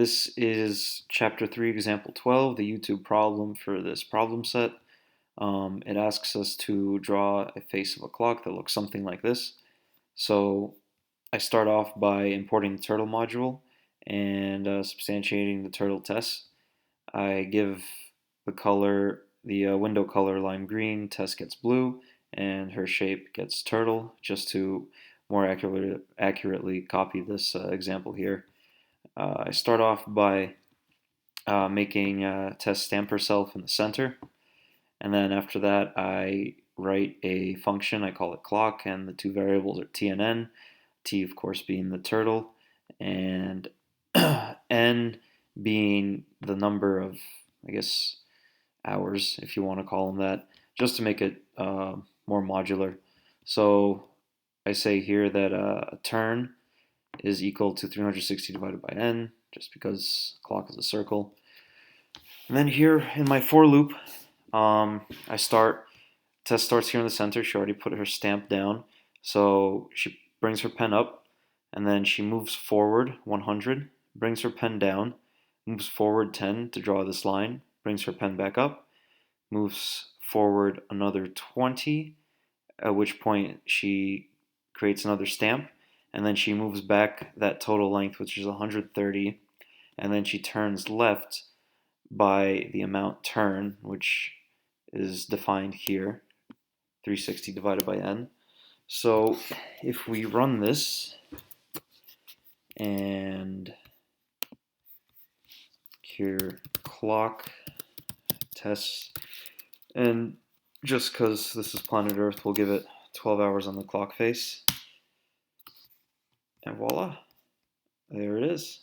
This is Chapter 3, Example 12, the YouTube problem for this problem set. It asks us to draw a face of a clock that looks something like this. So I start off by importing the turtle module and substantiating the turtle test. I give the window color lime green, test gets blue, and her shape gets turtle, just to more accurately copy this example here. I start off by making test stamp herself in the center, and then after that I write a function. I call it clock, and the two variables are t and n. T, of course, being the turtle, and n being the number of, I guess, hours, if you want to call them that, just to make it more modular. So I say here that a turn is equal to 360 divided by n, just because clock is a circle. And then here in my for loop, Tess starts here in the center. She already put her stamp down. So she brings her pen up, and then she moves forward 100, brings her pen down, moves forward 10 to draw this line, brings her pen back up, moves forward another 20, at which point she creates another stamp, and then she moves back that total length, which is 130, and then she turns left by the amount turn, which is defined here, 360 divided by n. So if we run this, and here clock test, and just because this is planet Earth, we'll give it 12 hours on the clock face, and voila, there it is.